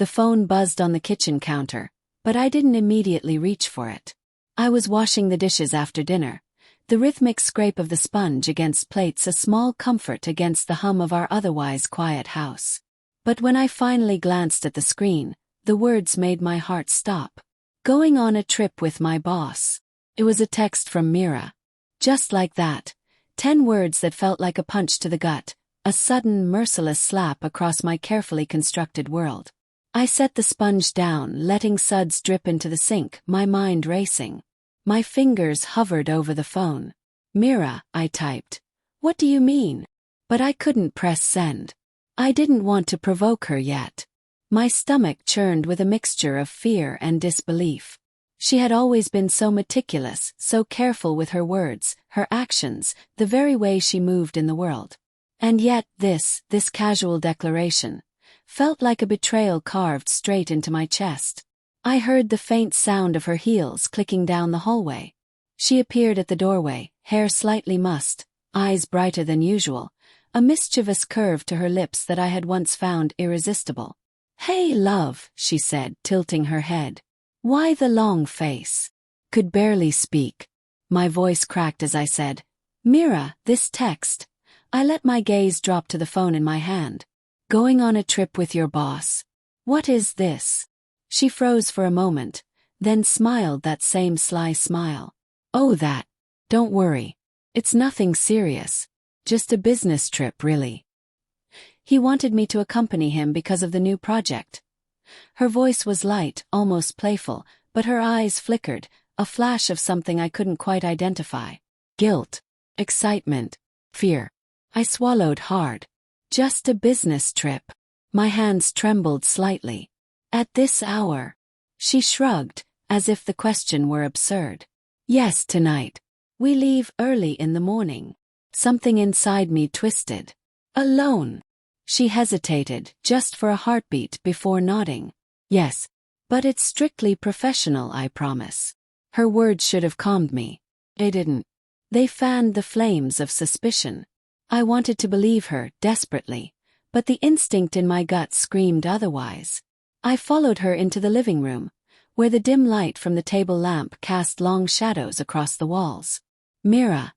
The phone buzzed on the kitchen counter, but I didn't immediately reach for it. I was washing the dishes after dinner, the rhythmic scrape of the sponge against plates a small comfort against the hum of our otherwise quiet house. But when I finally glanced at the screen, the words made my heart stop. Going on a trip with my boss. It was a text from Mira. Just like that. 10 words that felt like a punch to the gut, a sudden, merciless slap across my carefully constructed world. I set the sponge down, letting suds drip into the sink, my mind racing. My fingers hovered over the phone. "Mira," I typed. "What do you mean?" But I couldn't press send. I didn't want to provoke her yet. My stomach churned with a mixture of fear and disbelief. She had always been so meticulous, so careful with her words, her actions, the very way she moved in the world. And yet this casual declaration, felt like a betrayal carved straight into my chest. I heard the faint sound of her heels clicking down the hallway. She appeared at the doorway, hair slightly mussed, eyes brighter than usual, a mischievous curve to her lips that I had once found irresistible. "Hey, love," she said, tilting her head. "Why the long face?" Could barely speak. My voice cracked as I said, "Mira, this text." I let my gaze drop to the phone in my hand. "Going on a trip with your boss. What is this?" She froze for a moment, then smiled that same sly smile. "Oh, that. Don't worry. It's nothing serious. Just a business trip, really. He wanted me to accompany him because of the new project." Her voice was light, almost playful, but her eyes flickered, a flash of something I couldn't quite identify. Guilt, excitement, fear. I swallowed hard. Just a business trip. My hands trembled slightly. "At this hour?" She shrugged, as if the question were absurd. "Yes, tonight. We leave early in the morning." Something inside me twisted. "Alone?" She hesitated, just for a heartbeat, before nodding. "Yes. But it's strictly professional, I promise." Her words should have calmed me. They didn't. They fanned the flames of suspicion. I wanted to believe her, desperately, but the instinct in my gut screamed otherwise. I followed her into the living room, where the dim light from the table lamp cast long shadows across the walls. "Mira,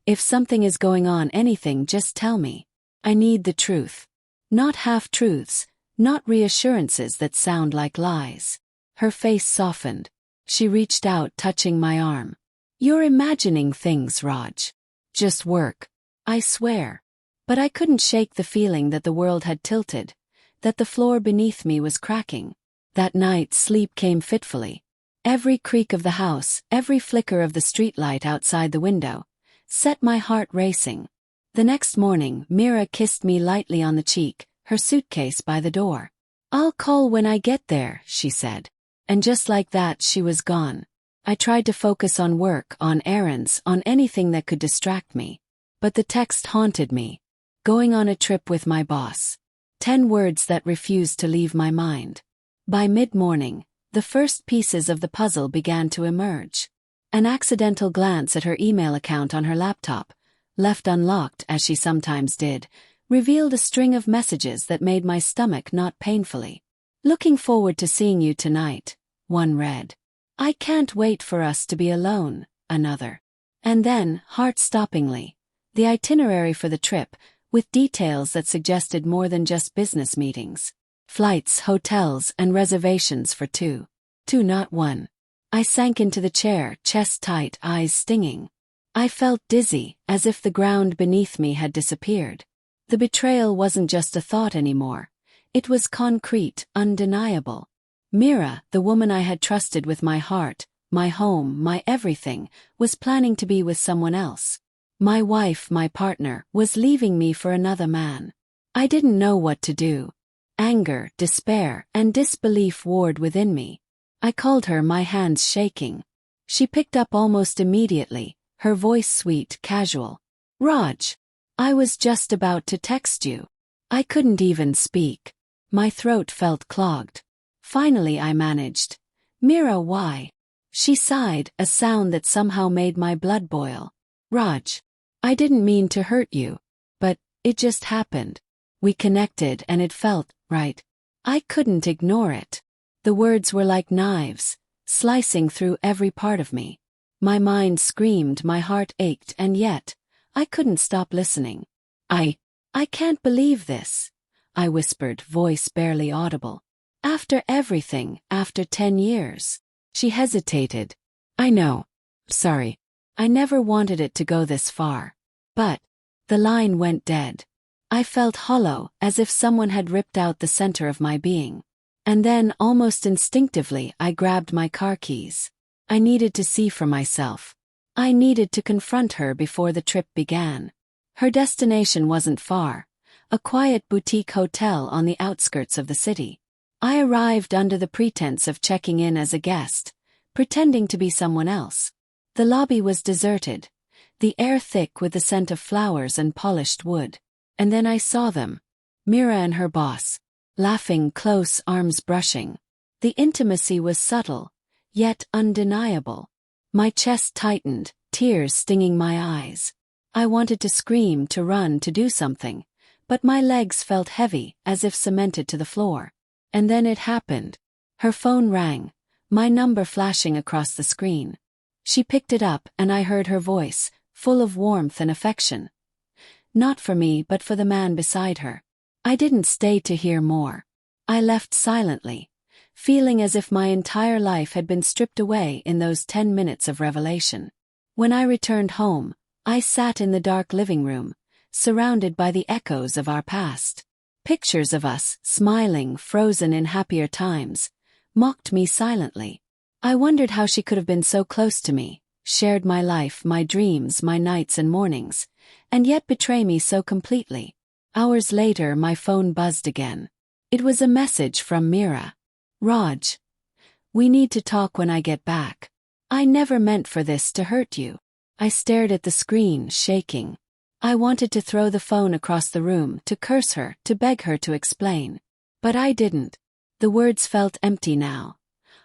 if something is going on, anything, just tell me. I need the truth. Not half-truths, not reassurances that sound like lies." Her face softened. She reached out, touching my arm. "You're imagining things, Raj. Just work. I swear." But I couldn't shake the feeling that the world had tilted, that the floor beneath me was cracking. That night sleep came fitfully. Every creak of the house, every flicker of the streetlight outside the window, set my heart racing. The next morning, Mira kissed me lightly on the cheek, her suitcase by the door. "I'll call when I get there," she said. And just like that, she was gone. I tried to focus on work, on errands, on anything that could distract me. But the text haunted me. Going on a trip with my boss. 10 words that refused to leave my mind. By mid-morning, the first pieces of the puzzle began to emerge. An accidental glance at her email account on her laptop, left unlocked as she sometimes did, revealed a string of messages that made my stomach knot painfully. "Looking forward to seeing you tonight," one read. "I can't wait for us to be alone," another. And then, heart-stoppingly, the itinerary for the trip, with details that suggested more than just business meetings. Flights, hotels, and reservations for two. Two, not one. I sank into the chair, chest tight, eyes stinging. I felt dizzy, as if the ground beneath me had disappeared. The betrayal wasn't just a thought anymore. It was concrete, undeniable. Mira, the woman I had trusted with my heart, my home, my everything, was planning to be with someone else. My wife, my partner, was leaving me for another man. I didn't know what to do. Anger, despair, and disbelief warred within me. I called her, my hands shaking. She picked up almost immediately, her voice sweet, casual. "Raj, I was just about to text you." I couldn't even speak. My throat felt clogged. Finally I managed. "Mira, why?" She sighed, a sound that somehow made my blood boil. "Raj, I didn't mean to hurt you. But it just happened. We connected and it felt right. I couldn't ignore it. The words were like knives, slicing through every part of me. My mind screamed, my heart ached, and yet, I couldn't stop listening. I can't believe this, I whispered, voice barely audible. After everything, after 10 years. She hesitated. I know. Sorry. I never wanted it to go this far. But, the line went dead. I felt hollow, as if someone had ripped out the center of my being. And then, almost instinctively, I grabbed my car keys. I needed to see for myself. I needed to confront her before the trip began. Her destination wasn't far, a quiet boutique hotel on the outskirts of the city. I arrived under the pretense of checking in as a guest, pretending to be someone else. The lobby was deserted, the air thick with the scent of flowers and polished wood. And then I saw them, Mira and her boss, laughing close, arms brushing. The intimacy was subtle, yet undeniable. My chest tightened, tears stinging my eyes. I wanted to scream, to run, to do something, but my legs felt heavy, as if cemented to the floor. And then it happened. Her phone rang, my number flashing across the screen. She picked it up, and I heard her voice, full of warmth and affection. Not for me, but for the man beside her. I didn't stay to hear more. I left silently, feeling as if my entire life had been stripped away in those 10 minutes of revelation. When I returned home, I sat in the dark living room, surrounded by the echoes of our past. Pictures of us, smiling, frozen in happier times, mocked me silently. I wondered how she could have been so close to me, shared my life, my dreams, my nights and mornings, and yet betray me so completely. Hours later, my phone buzzed again. It was a message from Mira. Raj, we need to talk when I get back. I never meant for this to hurt you. I stared at the screen, shaking. I wanted to throw the phone across the room, to curse her, to beg her to explain. But I didn't. The words felt empty now.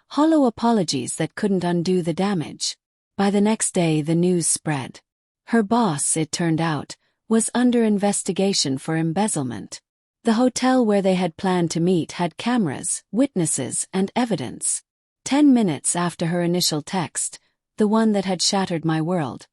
Hollow apologies that couldn't undo the damage. By the next day, the news spread. Her boss, it turned out, was under investigation for embezzlement. The hotel where they had planned to meet had cameras, witnesses, and evidence. 10 minutes after her initial text, the one that had shattered my world,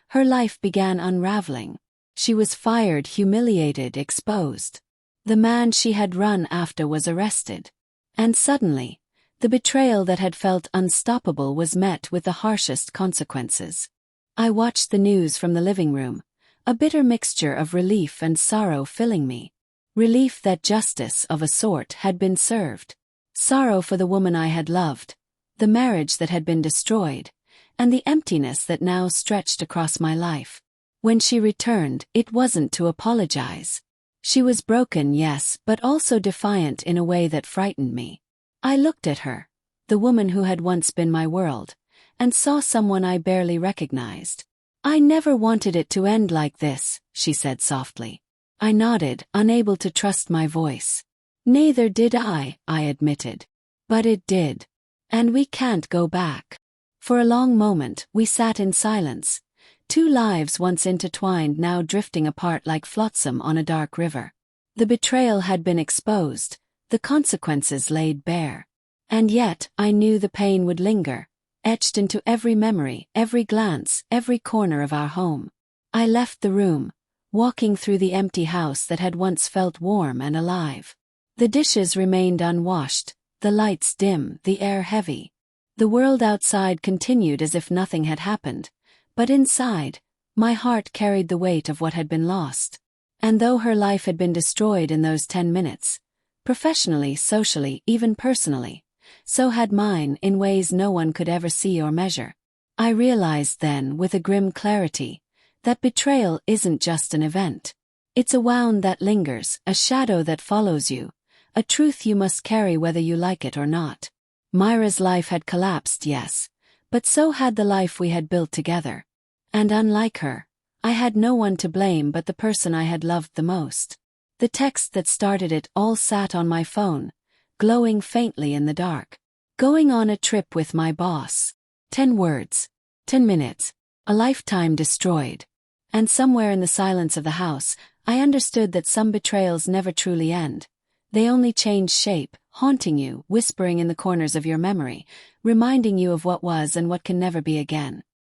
her life began unraveling. She was fired, humiliated, exposed. The man she had run after was arrested. And suddenly, the betrayal that had felt unstoppable was met with the harshest consequences. I watched the news from the living room, a bitter mixture of relief and sorrow filling me. Relief that justice, of a sort, had been served. Sorrow for the woman I had loved, the marriage that had been destroyed, and the emptiness that now stretched across my life. When she returned, it wasn't to apologize. She was broken, yes, but also defiant in a way that frightened me. I looked at her, the woman who had once been my world, and saw someone I barely recognized. I never wanted it to end like this, she said softly. I nodded, unable to trust my voice. Neither did I admitted. But it did. And we can't go back. For a long moment, we sat in silence. Two lives once intertwined, now drifting apart like flotsam on a dark river. The betrayal had been exposed, the consequences laid bare. And yet, I knew the pain would linger, etched into every memory, every glance, every corner of our home. I left the room, walking through the empty house that had once felt warm and alive. The dishes remained unwashed, the lights dim, the air heavy. The world outside continued as if nothing had happened, but inside, my heart carried the weight of what had been lost. And though her life had been destroyed in those 10 minutes, professionally, socially, even personally, so had mine in ways no one could ever see or measure. I realized then, with a grim clarity, that betrayal isn't just an event. It's a wound that lingers, a shadow that follows you, a truth you must carry whether you like it or not. Myra's life had collapsed, yes, but so had the life we had built together. And unlike her, I had no one to blame but the person I had loved the most. The text that started it all sat on my phone, glowing faintly in the dark. Going on a trip with my boss. 10 words. 10 minutes. A lifetime destroyed. And somewhere in the silence of the house, I understood that some betrayals never truly end. They only change shape, haunting you, whispering in the corners of your memory, reminding you of what was and what can never be again.